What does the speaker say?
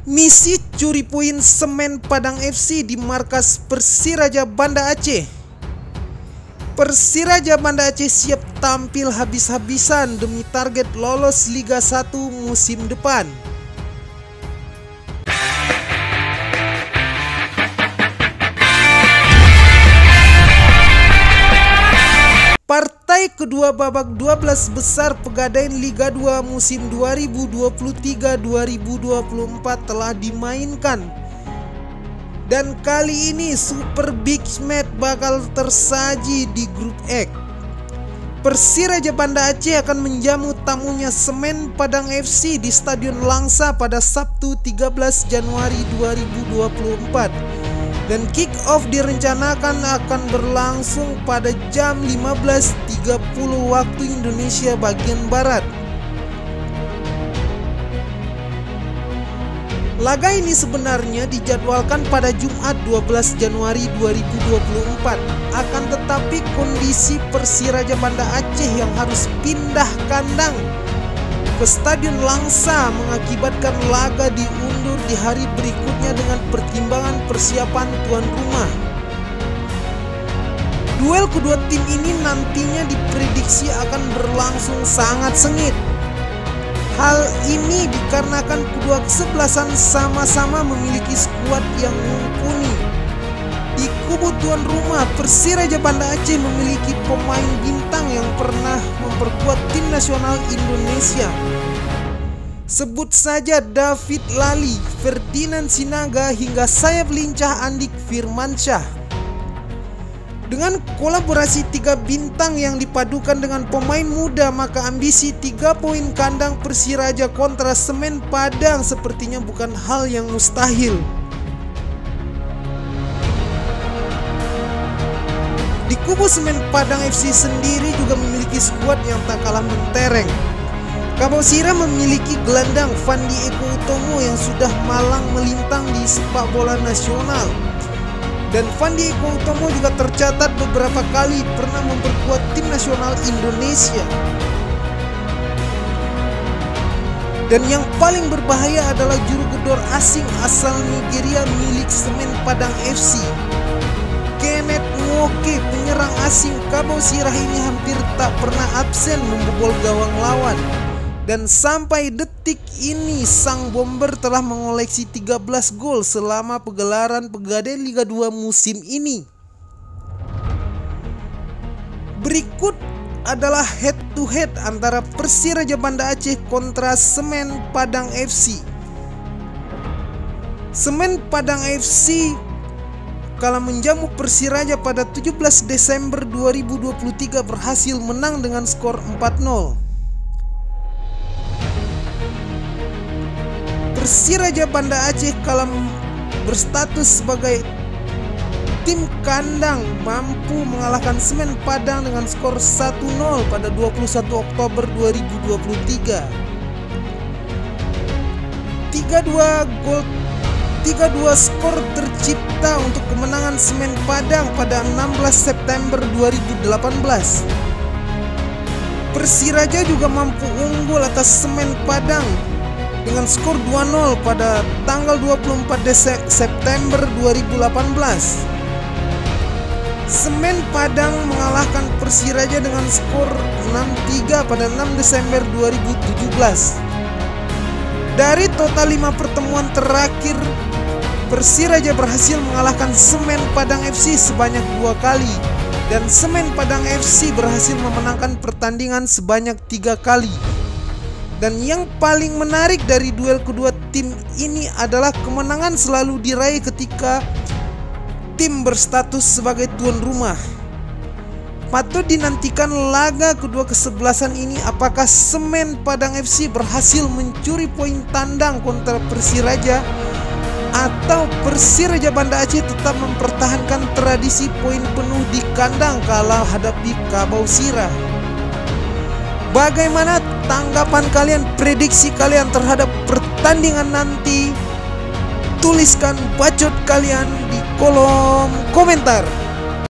Misi curi poin Semen Padang FC di markas Persiraja Banda Aceh. Persiraja Banda Aceh siap tampil habis-habisan demi target lolos Liga 1 musim depan. Partai kedua babak 12 besar Pegadaian Liga 2 musim 2023-2024 telah dimainkan. Dan kali ini super big match bakal tersaji di grup X. Persiraja Banda Aceh akan menjamu tamunya Semen Padang FC di Stadion Langsa pada Sabtu 13 Januari 2024. Dan kick off direncanakan akan berlangsung pada jam 15.30 waktu Indonesia bagian Barat. Laga ini sebenarnya dijadwalkan pada Jumat 12 Januari 2024. Akan tetapi kondisi Persiraja Banda Aceh yang harus pindah kandang ke Stadion Langsa mengakibatkan laga diundur di hari berikutnya dengan pertimbangan persiapan tuan rumah. Duel kedua tim ini nantinya diprediksi akan berlangsung sangat sengit. Hal ini dikarenakan kedua kesebelasan sama-sama memiliki skuad yang mumpuni. Di kubu tuan rumah, Persiraja Banda Aceh memiliki pemain bintang yang pernah memperkuat tim nasional Indonesia. Sebut saja David Lali, Ferdinand Sinaga hingga sayap lincah Andik Firmansyah. Dengan kolaborasi 3 bintang yang dipadukan dengan pemain muda, maka ambisi 3 poin kandang Persiraja kontra Semen Padang sepertinya bukan hal yang mustahil. Di kubu Semen Padang FC sendiri juga memiliki skuad yang tak kalah mentereng. Kabau-Sirah memiliki gelandang Fandi Eko Utomo yang sudah malang melintang di sepak bola nasional. Dan Fandi Eko Utomo juga tercatat beberapa kali pernah memperkuat tim nasional Indonesia. Dan yang paling berbahaya adalah juru gedor asing asal Nigeria milik Semen Padang FC. Kenneth Nwoke, penyerang asing Kabau-Sirah ini hampir tak pernah absen membobol gawang lawan. Dan sampai detik ini sang bomber telah mengoleksi 13 gol selama pegelaran Pegadaian Liga 2 musim ini. Berikut adalah head to head antara Persiraja Banda Aceh kontra Semen Padang FC. Semen Padang FC kala menjamu Persiraja pada 17 Desember 2023 berhasil menang dengan skor 4-0. Persiraja Banda Aceh kala berstatus sebagai tim kandang mampu mengalahkan Semen Padang dengan skor 1-0 pada 21 Oktober 2023. 3-2 skor tercipta untuk kemenangan Semen Padang pada 16 September 2018. Persiraja juga mampu unggul atas Semen Padang dengan skor 2-0 pada tanggal 24 September 2018. Semen Padang mengalahkan Persiraja dengan skor 6-3 pada 6 Desember 2017. Dari total 5 pertemuan terakhir, Persiraja berhasil mengalahkan Semen Padang FC sebanyak 2 kali dan Semen Padang FC berhasil memenangkan pertandingan sebanyak 3 kali. Dan yang paling menarik dari duel kedua tim ini adalah kemenangan selalu diraih ketika tim berstatus sebagai tuan rumah. Patut dinantikan laga kedua kesebelasan ini, apakah Semen Padang FC berhasil mencuri poin tandang kontra Persiraja atau Persiraja Banda Aceh tetap mempertahankan tradisi poin penuh di kandang kala hadapi Kabau-Sirah. Bagaimana tanggapan kalian, prediksi kalian terhadap pertandingan nanti? Tuliskan bacot kalian di kolom komentar.